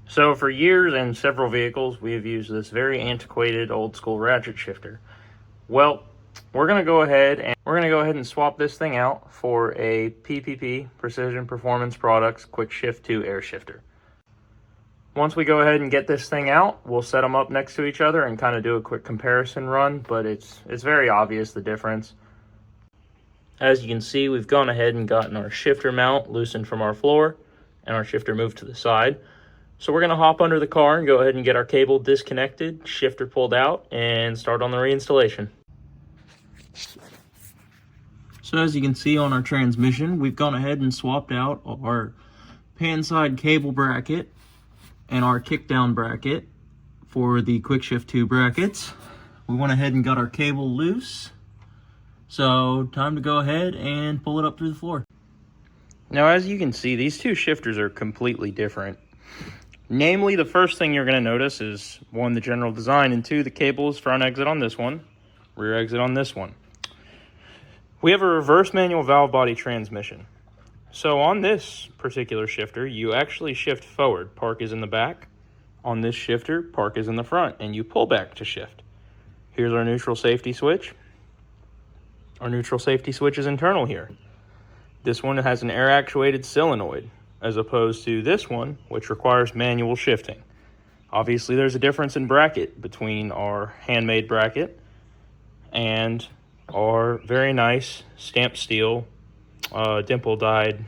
So for years and several vehicles, we have used this very antiquated old school ratchet shifter. Well, we're going to go ahead and swap this thing out for a PPP Precision Performance Products Quick Shift II air shifter. Once we go ahead and get this thing out, we'll set them up next to each other and kind of do a quick comparison run, but it's very obvious the difference. As you can see, we've gone ahead and gotten our shifter mount loosened from our floor and our shifter moved to the side. So we're going to hop under the car and go ahead and get our cable disconnected, shifter pulled out, and start on the reinstallation. So as you can see on our transmission, we've gone ahead and swapped out our pan side cable bracket and our kickdown bracket for the Quick Shift II brackets. We went ahead and got our cable loose. So time to go ahead and pull it up through the floor. Now as you can see, these two shifters are completely different. Namely, the first thing you're going to notice is, one, the general design, and two, the cable is front exit on this one, rear exit on this one. We have a reverse manual valve body transmission. So on this particular shifter, you actually shift forward. Park is in the back. On this shifter, park is in the front, and you pull back to shift. Here's our neutral safety switch. Our neutral safety switch is internal here. This one has an air-actuated solenoid, as opposed to this one, which requires manual shifting. Obviously, there's a difference in bracket between our handmade bracket and our very nice stamped steel dimple dyed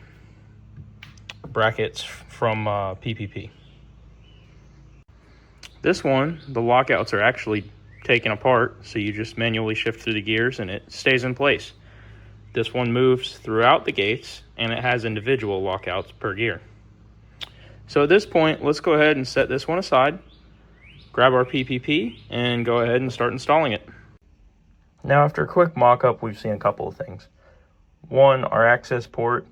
brackets from PPP. This one, the lockouts are actually taken apart, so you just manually shift through the gears and it stays in place. This one moves throughout the gates and it has individual lockouts per gear. So at this point, let's go ahead and set this one aside, grab our PPP, and go ahead and start installing it. Now after a quick mock-up, we've seen a couple of things. One, our access port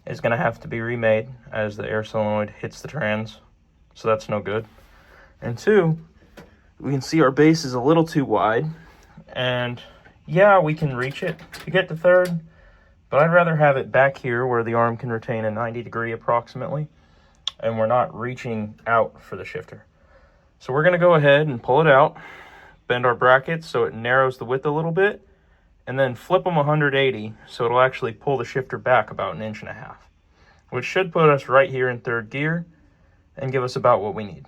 is going to have to be remade as the air solenoid hits the trans, so that's no good. And two, we can see our base is a little too wide, and yeah, we can reach it to get to third, but I'd rather have it back here where the arm can retain a 90 degree approximately, and we're not reaching out for the shifter. So we're going to go ahead and pull it out, bend our brackets so it narrows the width a little bit, and then flip them 180 so it'll actually pull the shifter back about 1.5 inches, which should put us right here in third gear and give us about what we need.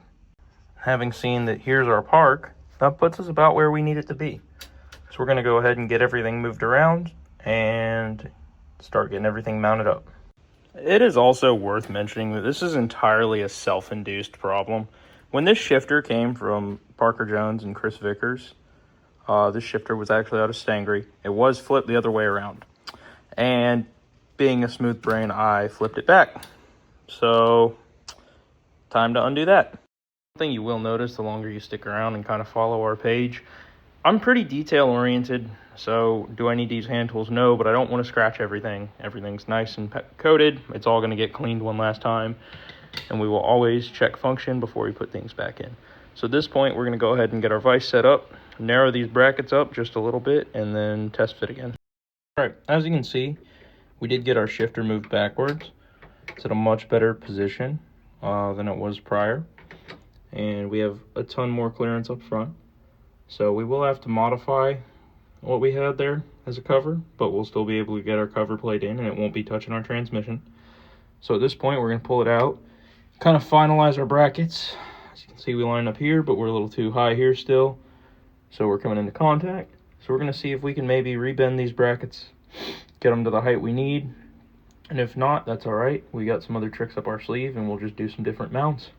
Having seen that here's our park, that puts us about where we need it to be. So we're going to go ahead and get everything moved around and start getting everything mounted up. It is also worth mentioning that this is entirely a self-induced problem. When this shifter came from Parker Jones and Chris Vickers, this shifter was actually out of Stangery. It was flipped the other way around. And being a smooth brain, I flipped it back. So, time to undo that. One thing you will notice the longer you stick around and kind of follow our page, I'm pretty detail oriented. So, do I need to use hand tools? No, but I don't want to scratch everything. Everything's nice and coated. It's all going to get cleaned one last time. And we will always check function before we put things back in. So at this point, we're going to go ahead and get our vise set up, narrow these brackets up just a little bit, and then test fit again. All right, as you can see, we did get our shifter moved backwards. It's at a much better position than it was prior. And we have a ton more clearance up front. So we will have to modify what we had there as a cover, but we'll still be able to get our cover plate in and it won't be touching our transmission. So at this point, we're going to pull it out, kind of finalize our brackets. As you can see, we line up here, but we're a little too high here still. So we're coming into contact. So we're going to see if we can maybe rebend these brackets, get them to the height we need. And if not, that's all right. We got some other tricks up our sleeve and we'll just do some different mounts.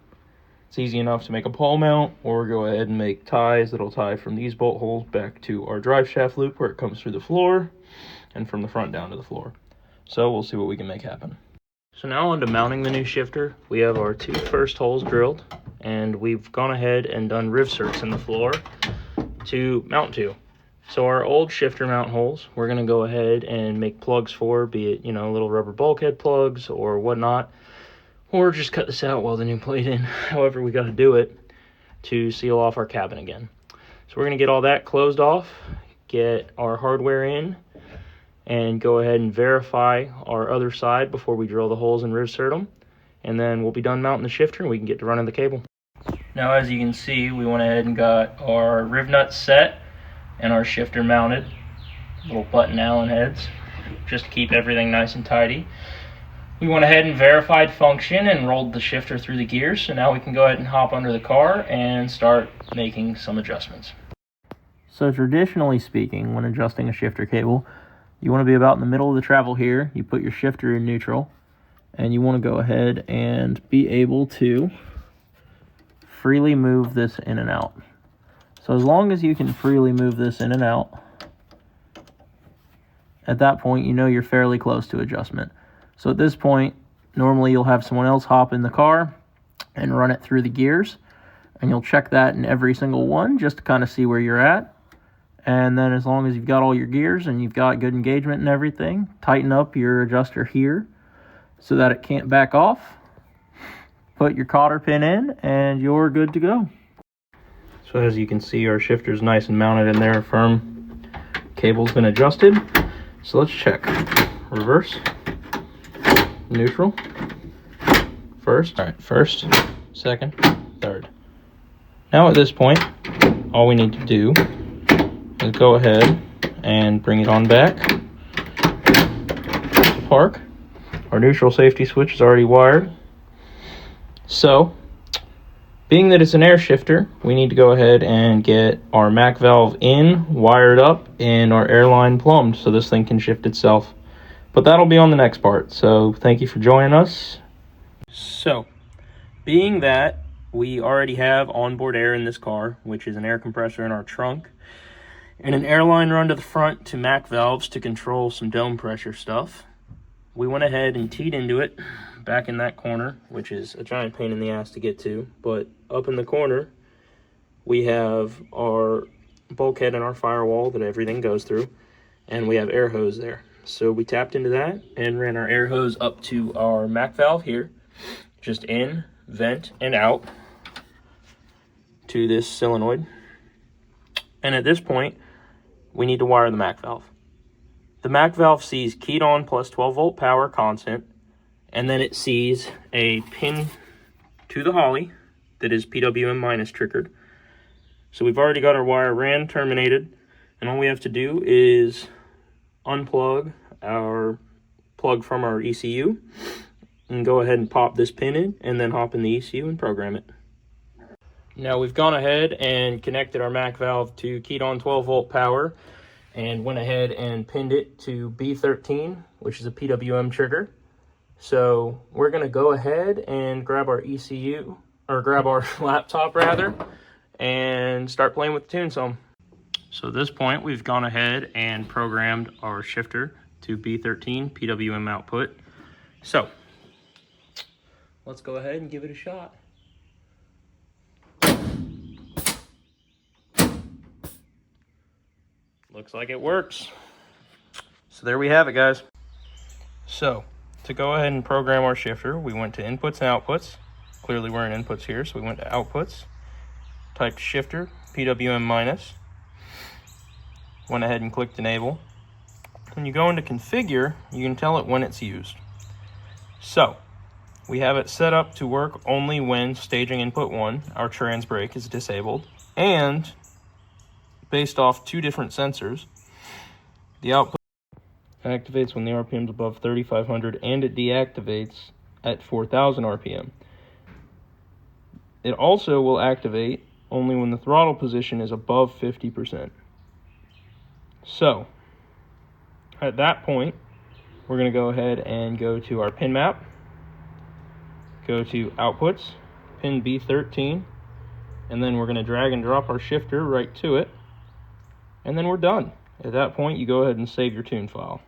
It's easy enough to make a pole mount or go ahead and make ties that'll tie from these bolt holes back to our drive shaft loop where it comes through the floor and from the front down to the floor. So we'll see what we can make happen. So now on to mounting the new shifter. We have our two first holes drilled and we've gone ahead and done rivserts in the floor to mount to. So our old shifter mount holes, we're going to go ahead and make plugs for, be it, little rubber bulkhead plugs or whatnot, or just cut this out while the new plate in. However, we got to do it to seal off our cabin again. So we're going to get all that closed off, get our hardware in, and go ahead and verify our other side before we drill the holes and rivsert them. and then we'll be done mounting the shifter and we can get to running the cable. Now, as you can see, we went ahead and got our riv nuts set and our shifter mounted. Little button Allen heads, just to keep everything nice and tidy. We went ahead and verified function and rolled the shifter through the gears, so now we can go ahead and hop under the car and start making some adjustments. So traditionally speaking, when adjusting a shifter cable, you want to be about in the middle of the travel here. You put your shifter in neutral, and you want to go ahead and be able to freely move this in and out. So as long as you can freely move this in and out, at that point you know you're fairly close to adjustment. So at this point, normally you'll have someone else hop in the car and run it through the gears, and you'll check that in every single one just to kind of see where you're at. And then as long as you've got all your gears and you've got good engagement and everything, tighten up your adjuster here so that it can't back off. Put your cotter pin in and you're good to go. So as you can see, our shifter's nice and mounted in there, firm. Cable's been adjusted. So let's check. Reverse, neutral, first, all right, first, second, third. Now at this point, all we need to do is go ahead and bring it on back to park. Our neutral safety switch is already wired. So, being that it's an air shifter, we need to go ahead and get our MAC valve in, wired up, and our air line plumbed so this thing can shift itself. But that'll be on the next part, so thank you for joining us. So, being that we already have onboard air in this car, which is an air compressor in our trunk, and an airline run to the front to MAC valves to control some dome pressure stuff, we went ahead and teed into it back in that corner, which is a giant pain in the ass to get to. But up in the corner, we have our bulkhead and our firewall that everything goes through, and we have air hose there. So we tapped into that and ran our air hose up to our MAC valve here, just in, vent, and out to this solenoid. And at this point, we need to wire the MAC valve. The MAC valve sees keyed on plus 12 volt power constant, and then it sees a pin to the holley that is PWM minus triggered. So we've already got our wire ran, terminated, and all we have to do is unplug our plug from our ECU and go ahead and pop this pin in and then hop in the ECU and program it. Now we've gone ahead and connected our MAC valve to keyed on 12 volt power and went ahead and pinned it to B13, which is a PWM trigger. So we're gonna go ahead and grab our ECU, or grab our laptop rather, and start playing with the tune some. So at this point, we've gone ahead and programmed our shifter to B13 PWM output. So let's go ahead and give it a shot. Looks like it works. So there we have it, guys. So to go ahead and program our shifter, we went to inputs and outputs. Clearly we're in inputs here, so we went to outputs, typed shifter, PWM minus, went ahead and clicked enable. When you go into configure, you can tell it when it's used. So we have it set up to work only when staging input 1, our trans brake, is disabled, and based off 2 different sensors, the output activates when the RPM is above 3,500 and it deactivates at 4,000 RPM. It also will activate only when the throttle position is above 50%. So at that point, we're going to go ahead and go to our pin map, go to outputs, pin B13, and then we're going to drag and drop our shifter right to it, and then we're done. At that point, you go ahead and save your tune file.